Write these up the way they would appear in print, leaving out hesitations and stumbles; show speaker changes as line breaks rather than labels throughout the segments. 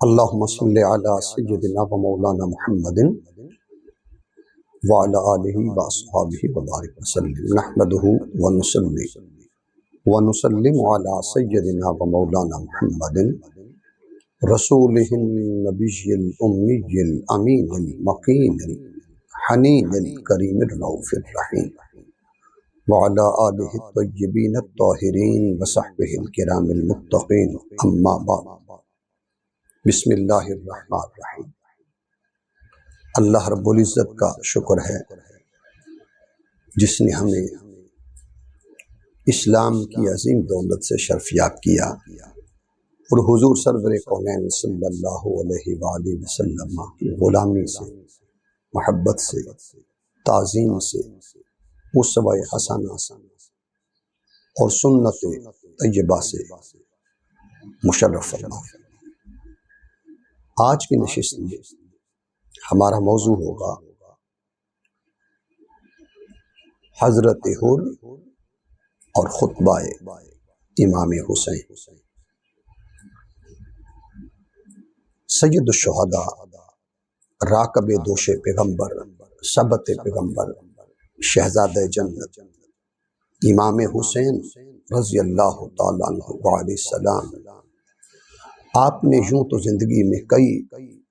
اللهم صل على سيدنا ومولانا محمد وعلى آله وأصحابه وبارك وسلم نحمده ونسلم على سيدنا ومولانا محمد رسوله النبي الأمي الأمين المقيم الحنين الكريم الرؤوف الرحيم وعلى آله الطيبين الطاهرين وصحبه الكرام المتقين أما بعد بسم اللہ الرحمن الرحیم۔ اللہ رب العزت کا شکر ہے جس نے ہمیں اسلام کی عظیم دولت سے شرفیاب کیا اور حضور سرور کونین صلی اللہ علیہ وآلہ وسلم کی غلامی سے، محبت سے، تعظیم سے، اسوہ حسنہ اور سنت طیبہ سے مشرف فرمائے۔ آج کی نشست میں ہمارا موضوع ہوگا حضرت حر اور خطبہ امام حسین۔ سید الشہداء، راکب دوش پیغمبر، سبت پیغمبر، شہزادہ جنت امام حسین رضی اللہ تعالیٰ عنہ علیہ السلام، آپ نے یوں تو زندگی میں کئی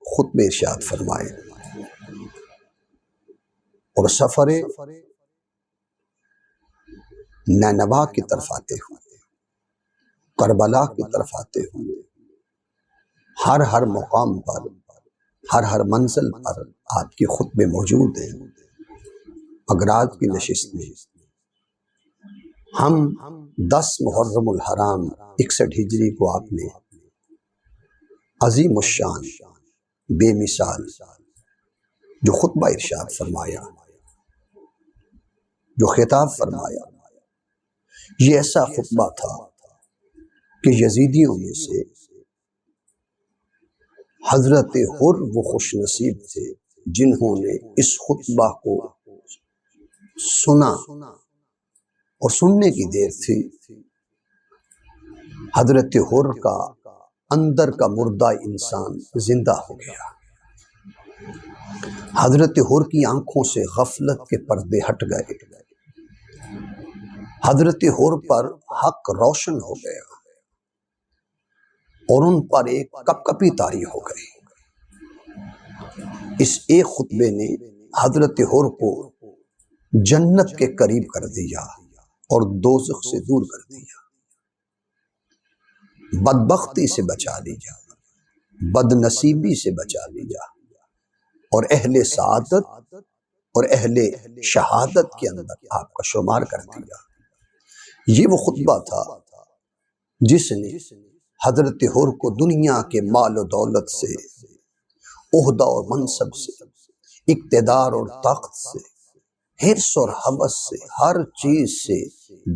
خطبے ارشاد فرمائے اور سفر نینوا کی طرف آتے ہوئے، کربلا کی طرف آتے ہوئے، ہر مقام پر، ہر منزل پر آپ کے خطبے موجود ہیں۔ اگر آج کی نشست میں ہم 10 محرم الحرام 61 ہجری کو آپ نے عظیم الشان، بے مثال جو خطبہ ارشاد فرمایا، جو خطاب فرمایا، یہ ایسا خطبہ تھا کہ یزیدیوں میں سے حضرت حر وہ خوش نصیب تھے جنہوں نے اس خطبہ کو سنا اور سننے کی دیر تھی۔ حضرت حر کا اندر کا مردہ انسان زندہ ہو گیا۔ حضرت حر کی آنکھوں سے غفلت کے پردے ہٹ گئے۔ حضرت حر پر حق روشن ہو گیا اور ان پر ایک کپکپی طاری ہو گئی۔ اس ایک خطبے نے حضرت حر کو جنت کے قریب کر دیا اور دوزخ سے دور کر دیا، بدبختی سے بچا لیا، بد نصیبی سے بچا لیا اور اہل سعادت اور اہل شہادت کے اندر آپ کا شمار کر دیا۔ یہ وہ خطبہ تھا جس نے حضرت حر کو دنیا کے مال و دولت سے، عہدہ اور منصب سے، اقتدار اور طاقت سے، حرص اور ہوس سے، ہر چیز سے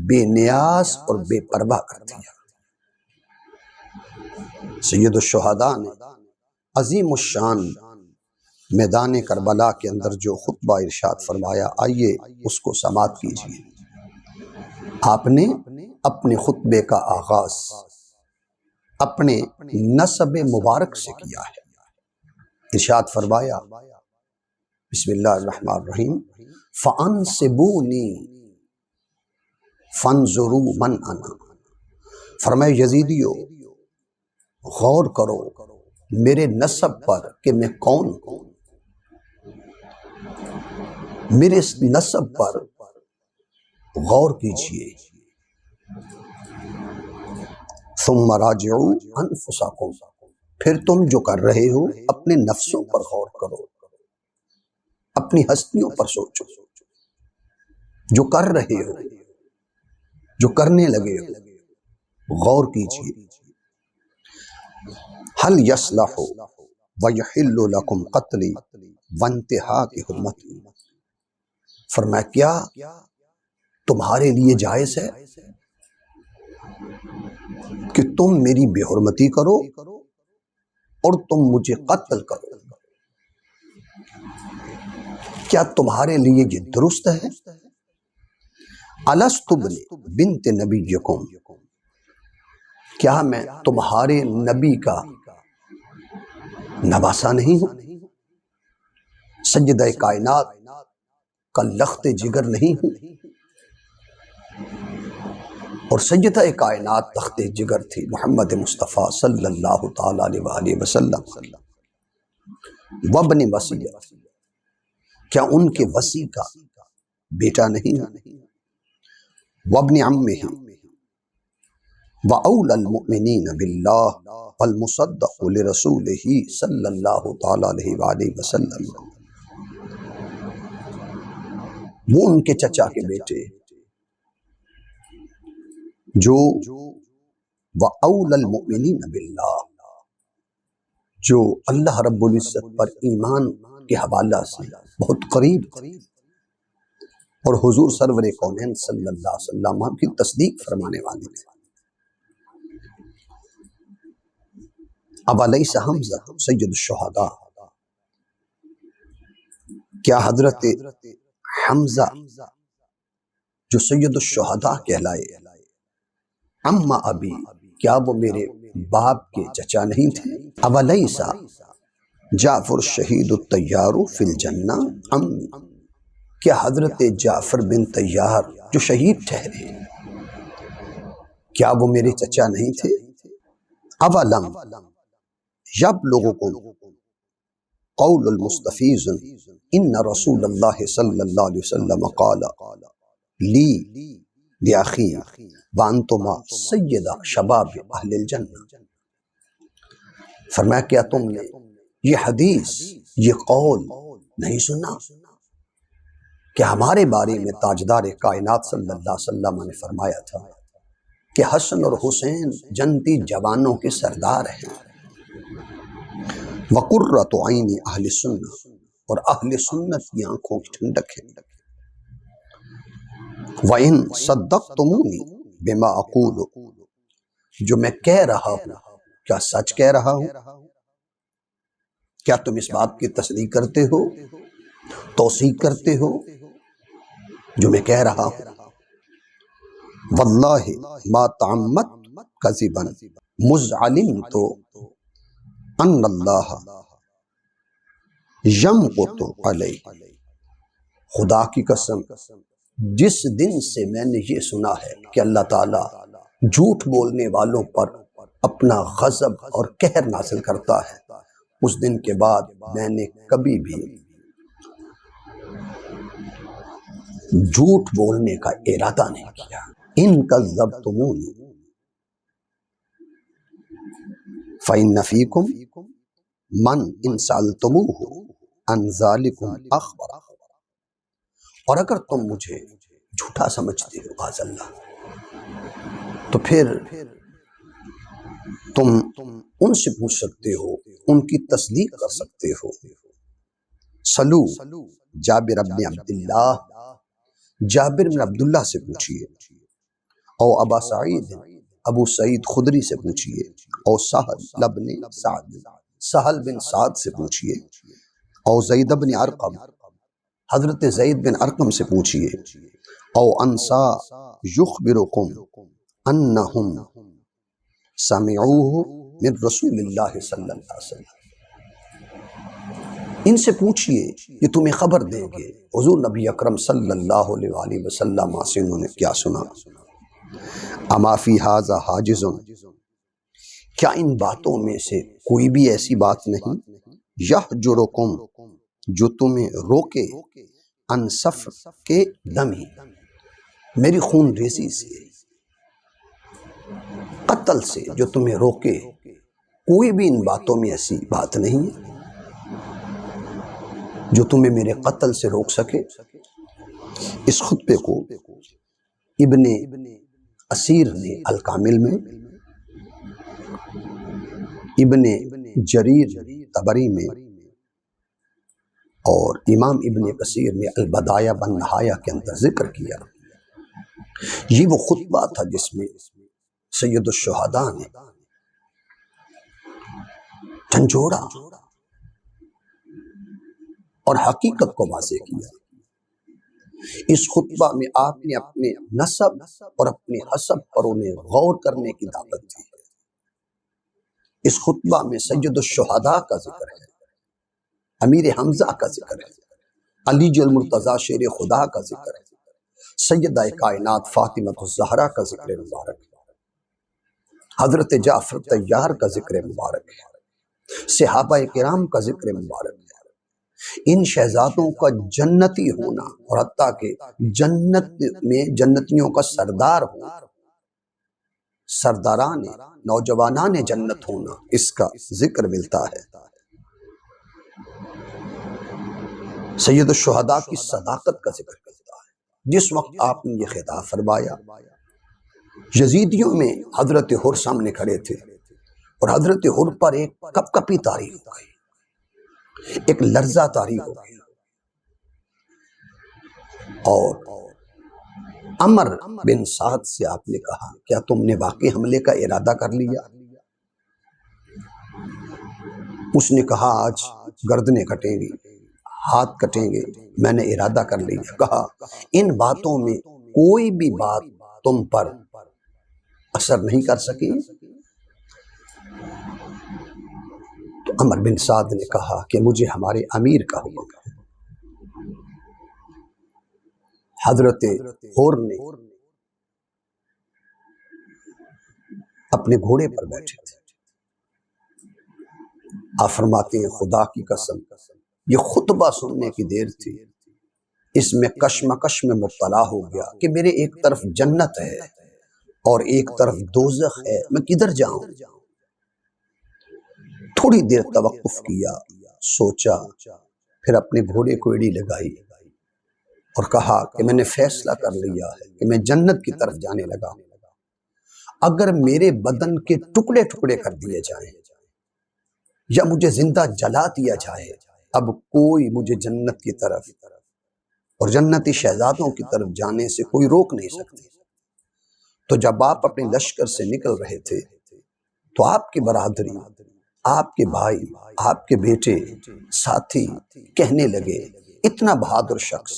بے نیاز اور بے پرواہ کر دیا۔ سید الشہداء نے عظیم الشان میدان کربلا کے اندر جو خطبہ ارشاد فرمایا، آئیے اس کو سماعت کیجیے۔ آپ نے اپنے خطبے کا آغاز اپنے نسب مبارک سے کیا ہے۔ ارشاد فرمایا، بسم اللہ الرحمن الرحیم، فَأَنْسِبُونِي فَانْظُرُوا مَنْ أَنَا۔ فرمایا یزیدیو، غور کرو میرے نسب پر کہ میں کون ہوں، میرے اس نسب پر غور کیجئے۔ ثم راجعوا انفسکم، پھر تم جو کر رہے ہو اپنے نفسوں پر غور کرو، اپنی ہستیوں پر سوچو، جو کر رہے ہو، جو کرنے لگے ہو، غور کیجئے۔ حل یصلح ویحل لکم قتلی وانتہاک حرمتی، فرمایا کیا تمہارے لیے جائز ہے کہ تم میری بے حرمتی کرو اور تم مجھے قتل کرو؟ کیا تمہارے لیے یہ درست ہے؟ الست بنت نبیکم، کیا میں تمہارے نبی کا نواسا نہیں ہوں، سیدہ کائنات کا لخت جگر نہیں ہوں، اور سیدہ کائنات تخت جگر تھی محمد مصطفیٰ صلی اللہ تعالی علیہ وآلہ وسلم، وابن وصی، کیا ان کے وصی کا بیٹا نہیں ہوں، وابن عمہ، وَأَوْلَى الْمُؤْمِنِينَ بِاللَّهِ وَالْمُصَدَّقُ لِرَسُولِهِ صلی اللہ تعالی علیہ وآلہ وسلم، وہ ان کے چچا کے بیٹے جو وَأَوْلَى الْمُؤْمِنِينَ بِاللَّهِ، جو اللہ رب العزت پر ایمان کے حوالہ سے بہت قریب تھے، اور حضور سرور کونین صلی اللہ علیہ وسلم کی تصدیق فرمانے والے تھے۔ اولیس حمزہ سید الشہداء، کیا حضرت حمزہ جو سید الشہداء کہلائے، اما ابی، کیا وہ میرے باپ کے چچا نہیں تھے؟ اولیس جعفر الشہید الطیار فی الجنہ امی، کیا حضرت جعفر بن طیار جو شہید ٹھہرے کیا وہ میرے چچا نہیں تھے؟ اولم یبلغکم قول المستفیض ان رسول اللہ صلی اللہ علیہ وسلم قال لی لأخی وانتما سید شباب اہل الجنہ، فرمایا کیا تم نے یہ حدیث، یہ قول نہیں سنا کہ ہمارے بارے میں تاجدار کائنات صلی اللہ علیہ وسلم نے فرمایا تھا کہ حسن اور حسین جنتی جوانوں کے سردار ہیں، وقرۃ عین اہل سنہ، اور اہل سنت کی آنکھوں کی ٹھنڈک ہے، وَإِن صَدَّقْتُمُونِي بِمَا أَقُولُ، جو میں کہہ رہا ہوں کیا سچ کہہ رہا ہوں؟ کیا تم اس بات کی تصدیق کرتے ہو، توثیق کرتے ہو جو میں کہہ رہا ہوں؟ واللہ ما تعمت کذبا مذ علمت ان اللہ یمقت علی، خدا کی قسم جس دن سے میں نے یہ سنا ہے کہ اللہ تعالیٰ جھوٹ بولنے والوں پر اپنا غضب اور قہر نازل کرتا ہے، اس دن کے بعد میں نے کبھی بھی جھوٹ بولنے کا ارادہ نہیں کیا۔ ان کذبتمونی فإن فیکم من ان سألتموہ عن ذالکم اخبر، اور اگر تم مجھے جھوٹا سمجھتے ہو معاذ اللہ، تو پھر تم ان سے پوچھ سکتے ہو، ان کی تصدیق کر سکتے ہو۔ سلو جابر بن عبداللہ، جابر بن عبداللہ سے پوچھئے، او ابا سعید، ابو سعید خدری سے پوچھئے، او سہل بن سعد، سہل بن سعد سے پوچھئے، او زید بن ارقم، حضرت زید بن ارقم سے پوچھئے، او انسا یخبرکم انہم سمعوہ من رسول اللہ صلی اللہ علیہ وسلم، ان سے پوچھئے یہ تمہیں خبر دیں گے حضور نبی اکرم صلی اللہ علیہ وآلہ وسلم سے انہوں نے کیا سنا۔ اما فی ھذا حاجز، کیا ان باتوں میں سے کوئی بھی ایسی بات نہیں، یحجرکم، جو تمہیں روکے، ان سفک دمی، میری خون ریزی سے، قتل سے، جو تمہیں روکے، کوئی بھی ان باتوں میں ایسی بات نہیں ہے جو تمہیں میرے قتل سے روک سکے۔ اس خطبے کو ابن اسیر نے الکامل میں، ابن جریر طبری میں، اور امام ابن کثیر نے البدایہ والنہایہ کے اندر ذکر کیا۔ یہ وہ خطبہ تھا جس میں سید الشہداء نے جھنجھوڑا اور حقیقت کو واضح کیا۔ اس خطبہ میں آپ نے اپنے نسب اور اپنے حسب پر انہیں غور کرنے کی دعوت دی۔ اس خطبہ میں سید الشہداء کا ذکر ہے، امیر حمزہ کا ذکر ہے، علی المرتضیٰ شیر خدا کا ذکر ہے، سیدہ کائنات فاطمہ الزہرا کا ذکر مبارک ہے، حضرت جعفر طیار کا ذکر مبارک ہے، صحابہ کرام کا ذکر مبارک ہے۔ ان شہزادوں کا جنتی ہونا اور حتیٰ کہ جنت میں جنتیوں کا سردار ہونا، سرداران نوجوانان جنت ہونا، اس کا ذکر ملتا ہے۔ سید الشہداء کی صداقت کا ذکر ملتا ہے۔ جس وقت آپ نے یہ خطاب فرمایا، یزیدیوں میں حضرت حر سامنے کھڑے تھے اور حضرت حر پر ایک کپ کپی طاری ہو گئی، ایک لرزہ طاری ہو گئی، اور عمر بن سعد سے آپ نے کہا کیا تم نے واقعی حملے کا ارادہ کر لیا؟ اس نے کہا آج گردنیں کٹیں گی، ہاتھ کٹیں گے، میں نے ارادہ کر لیا۔ کہا ان باتوں میں کوئی بھی بات تم پر اثر نہیں کر سکی؟ تو عمر بن سعد نے کہا کہ مجھے ہمارے امیر کا حکم ہے۔ حضرت حر نے اپنے گھوڑے پر بیٹھے تھے، آپ فرماتے ہیں خدا کی قسم یہ خطبہ سننے کی دیر تھی، اس میں کشمکش میں مبتلا ہو گیا کہ میرے ایک طرف جنت ہے اور ایک طرف دوزخ ہے، میں کدھر جاؤں؟ تھوڑی دیر توقف کیا، سوچا، پھر اپنے گھوڑے کو ایڑی لگائی اور کہا کہ میں نے فیصلہ کر لیا ہے کہ میں جنت کی طرف جانے لگا ہوں۔ اگر میرے بدن کے ٹکڑے ٹکڑے کر دیے جائیں یا مجھے زندہ جلا دیا جائے، اب کوئی مجھے جنت کی طرف اور جنتی شہزادوں کی طرف جانے سے کوئی روک نہیں سکتی۔ تو جب آپ اپنے لشکر سے نکل رہے تھے تو آپ کی برادری، آپ کے بھائی، آپ کے بیٹے، ساتھی کہنے لگے اتنا بہادر شخص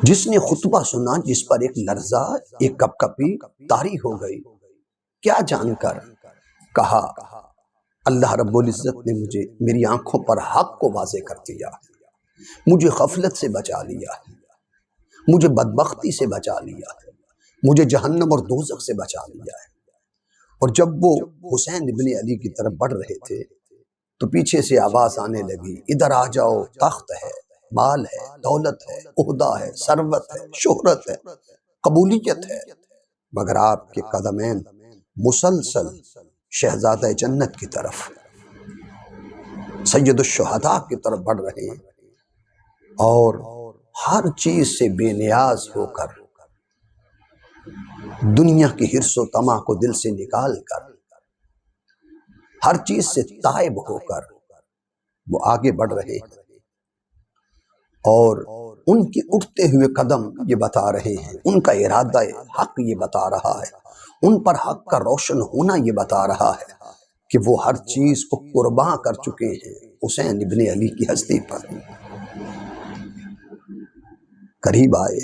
جس نے خطبہ سنا، جس پر ایک لرزہ، ایک کپ کپی طاری ہو گئی، کیا جان کر؟ کہا اللہ رب العزت نے مجھے میری آنکھوں پر حق کو واضح کر دیا، مجھے غفلت سے بچا لیا ہے، مجھے بدبختی سے بچا لیا ہے، مجھے جہنم اور دوزخ سے بچا لیا ہے۔ اور جب وہ حسین ابن علی کی طرف بڑھ رہے تھے تو پیچھے سے آواز آنے لگی ادھر آ جاؤ، تخت ہے، مال ہے، دولت ہے، عہدہ ہے، ثروت ہے، شہرت ہے، قبولیت ہے، مگر آپ کے قدمین مسلسل شہزادہ جنت کی طرف، سید الشہداء کی طرف بڑھ رہے ہیں، اور ہر چیز سے بے نیاز ہو کر، دنیا کی حرص و طمع کو دل سے نکال کر، ہر چیز سے تائب ہو کر وہ آگے بڑھ رہے ہیں، اور ان کی اٹھتے ہوئے قدم یہ بتا رہے ہیں، ان کا ارادہ حق یہ بتا رہا ہے، ان پر حق کا روشن ہونا یہ بتا رہا ہے کہ وہ ہر چیز کو قربان کر چکے ہیں حسین ابن علی کی ہستی پر۔ قریب آئے،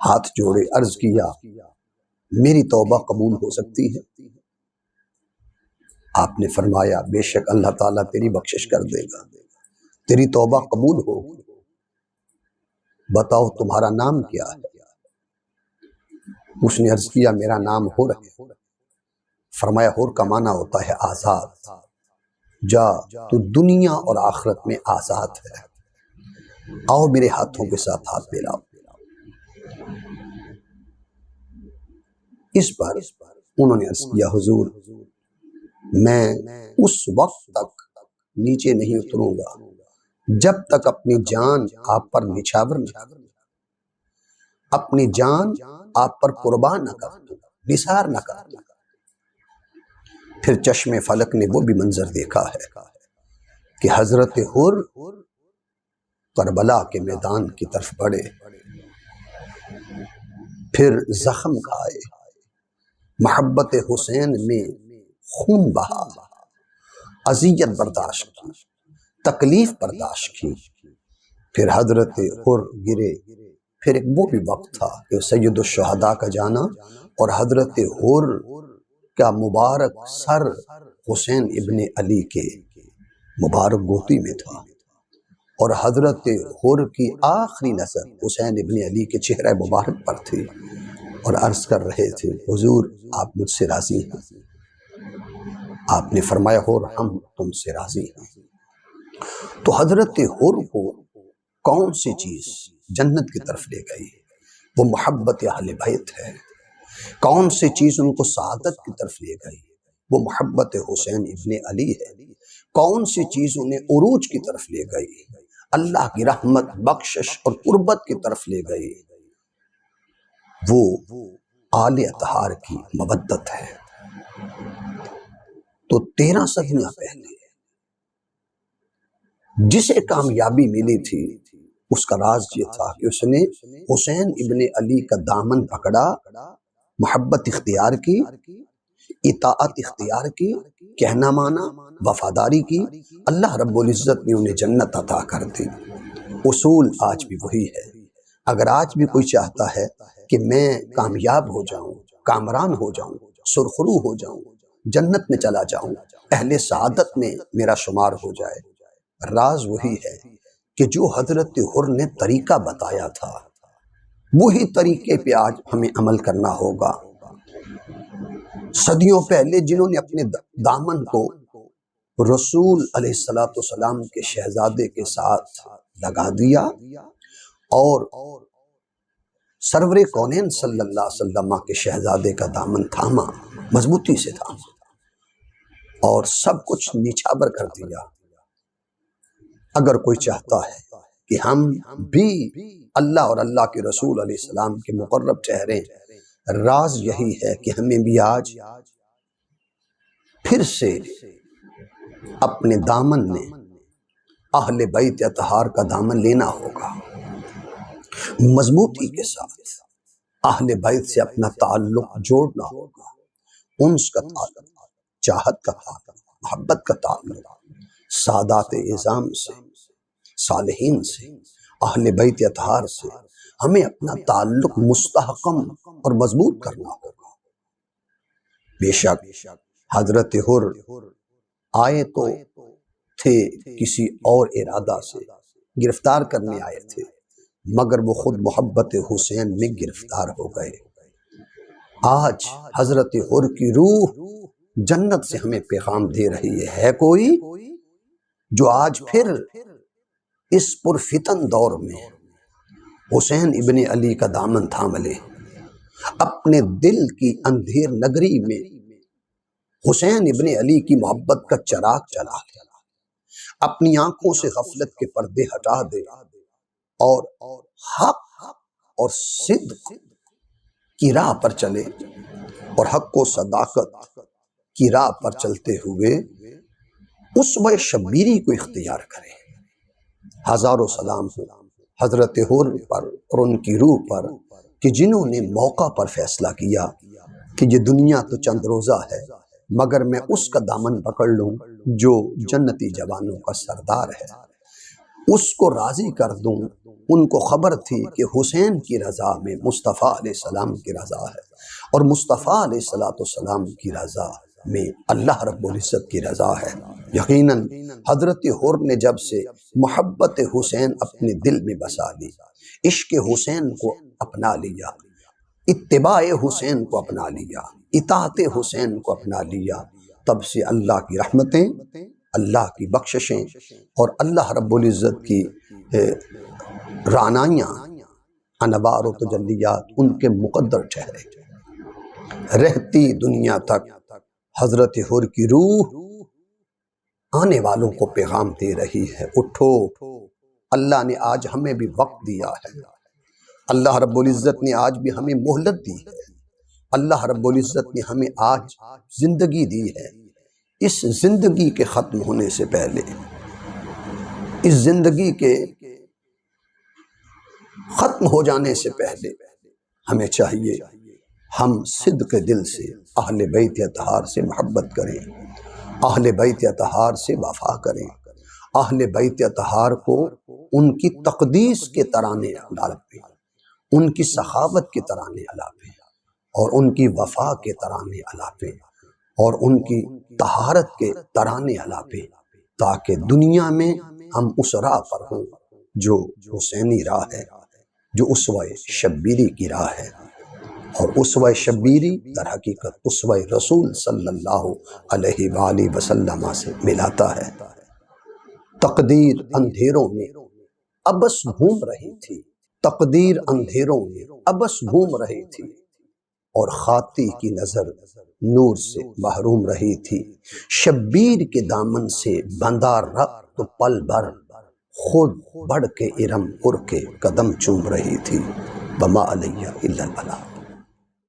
ہاتھ جوڑے، عرض کیا میری توبہ قبول ہو سکتی ہے؟ آپ نے فرمایا بے شک اللہ تعالیٰ تیری بخشش کر دے گا، تیری توبہ قبول ہوگی، بتاؤ تمہارا نام کیا ہے؟ اس نے عرض کیا میرا نام حر ہے۔ فرمایا حر کا معنی ہوتا ہے آزاد، جا تو دنیا اور آخرت میں آزاد ہے، آؤ میرے ہاتھوں کے ساتھ ہاتھ ملاؤ۔ اس پر انہوں نے عرض کیا حضور میں اس وقت تک نیچے نہیں اتروں گا جب تک اپنی جان آپ پر نچھاور نہ کر دوں، اپنی جان آپ پر قربان نہ کر دوں، نثار نہ کر دوں۔ پھر چشم فلک نے وہ بھی منظر دیکھا ہے کہ حضرت حر کربلا کے میدان کی طرف بڑھے، پھر زخم کھائے، محبت حسین میں خون بہا، اذیت برداشت کی، تکلیف برداشت کی، پھر حضرت حر گرے۔ پھر ایک وہ بھی وقت تھا کہ سید الشہداء کا جانا اور حضرت حر کا مبارک سر حسین ابن علی کے مبارک گوتی میں تھا، اور حضرت حر کی آخری نظر حسین ابن علی کے چہرہ مبارک پر تھی، اور عرض کر رہے تھے حضور آپ مجھ سے راضی ہیں؟ آپ نے فرمایا حر ہم تم سے راضی ہیں۔ تو حضرت حر کو کون سی چیز جنت کی طرف لے گئی؟ وہ محبت اہل بیت ہے۔ کون سی چیز ان کو سعادت کی طرف لے گئی؟ وہ محبت حسین ابن علی ہے۔ کون سی چیز انہیں عروج کی طرف لے گئی؟ اللہ کی رحمت، بخشش اور قربت کی طرف لے گئی، وہ آل اطہار کی مودت ہے۔ تو 13 صدیاں پہلے جسے کامیابی ملی تھی، اس کا راز یہ تھا کہ اس نے حسین ابن علی کا دامن پکڑا، محبت اختیار کی، اطاعت اختیار کی، کہنا مانا، وفاداری کی، اللہ رب العزت نے انہیں جنت عطا کر دی۔ اصول آج بھی وہی ہے۔ اگر آج بھی کوئی چاہتا ہے کہ میں کامیاب ہو جاؤں، کامران ہو جاؤں، سرخرو ہو جاؤں، جنت میں چلا جاؤں، اہل سعادت میں میرا شمار ہو جائے، راز وہی ہے کہ جو حضرت حر نے طریقہ بتایا تھا، وہی طریقے پہ آج ہمیں عمل کرنا ہوگا۔ صدیوں پہلے جنہوں نے اپنے دامن کو رسول علیہ السلام کے شہزادے کے ساتھ لگا دیا اور سرور کونین صلی اللہ علیہ وسلم کے شہزادے کا دامن تھاما، مضبوطی سے تھاما اور سب کچھ نیچھاور کر دیا۔ اگر کوئی چاہتا ہے کہ ہم بھی اللہ اور اللہ کے رسول علیہ السلام کے مقرب ٹھہریں، راز یہی ہے کہ ہمیں بھی آج پھر سے اپنے دامن میں اہل بیت اطہار کا دامن لینا ہوگا، مضبوطی کے ساتھ اہل بیت سے اپنا تعلق جوڑنا ہوگا، انس کا تعلق، چاہت کا تعلق، محبت کا تعلق سادات اعظام سے، صالحین سے، اہل بیت اطہار سے ہمیں اپنا تعلق مستحکم اور مضبوط کرنا ہوگا۔ بے شک حضرت حر آئے تو تھے کسی اور ارادہ سے، گرفتار کرنے آئے تھے، مگر وہ خود محبت حسین میں گرفتار ہو گئے۔ آج حضرت حر کی روح جنت سے ہمیں پیغام دے رہی ہے کوئی جو آج پھر اس پرفتن دور میں حسین ابن علی کا دامن تھام لے، اپنے دل کی اندھیر نگری میں حسین ابن علی کی محبت کا چراغ جلا لے، اپنی آنکھوں سے غفلت کے پردے ہٹا دے اور حق اور صدق کی راہ پر چلے، اور حق و صداقت کی راہ پر چلتے ہوئے اسوہ شبیری کو اختیار کرے۔ ہزاروں سلام ہو حضرت حر پر اور ان کی روح پر کہ جنہوں نے موقع پر فیصلہ کیا کہ یہ دنیا تو چند روزہ ہے، مگر میں اس کا دامن پکڑ لوں جو جنتی جوانوں کا سردار ہے، اس کو راضی کر دوں۔ ان کو خبر تھی کہ حسین کی رضا میں مصطفیٰ علیہ السلام کی رضا ہے، اور مصطفیٰ علیہ السلام کی رضا میں اللہ رب العزت کی رضا ہے۔ یقیناً حضرت حر نے جب سے محبت حسین اپنے دل میں بسا لی، عشق حسین کو اپنا لیا، اتباع حسین کو اپنا لیا، اطاعت حسین کو اپنا لیا، تب سے اللہ کی رحمتیں، اللہ کی بخششیں اور اللہ رب العزت کی رعنائیاں، انوار و تجلیات ان کے مقدر ٹھہرے۔ رہتی دنیا تک حضرت حر کی روح آنے والوں کو پیغام دے رہی ہے، اٹھو، اللہ نے آج ہمیں بھی وقت دیا ہے، اللہ رب العزت نے آج بھی ہمیں مہلت دی ہے، اللہ رب العزت نے ہمیں آج زندگی دی ہے۔ اس زندگی کے ختم ہونے سے پہلے، اس زندگی کے ختم ہو جانے سے پہلے ہمیں چاہیے ہم صدق دل سے اہل بیت اطہار سے محبت کریں، اہل بیت اطہار سے وفا کریں، اہل بیت اطہار کو ان کی تقدیس کے ترانے الاپیں، ان کی سخاوت کے ترانے الاپیں، اور ان کی وفا کے ترانے الاپے اور ان کی طہارت کے ترانے الاپے، تاکہ دنیا میں ہم اس راہ پر ہوں جو حسینی راہ ہے، جو اسوہ شبیری کی راہ ہے۔ اور اسوہ شبیری در حقیقت اسوہ رسول صلی اللہ علیہ وآلہ وسلم سے ملاتا ہے۔ تقدیر اندھیروں میں ابس گھوم رہی تھی، تقدیر اندھیروں میں ابس گھوم رہی تھی، اور خاطی کی نظر نور سے محروم رہی تھی۔ شبیر کے دامن سے بندہ ربط پل بھر، خود بڑھ کے ارم پر کے قدم چوم رہی تھی۔ وما علیہ الا البلاغ۔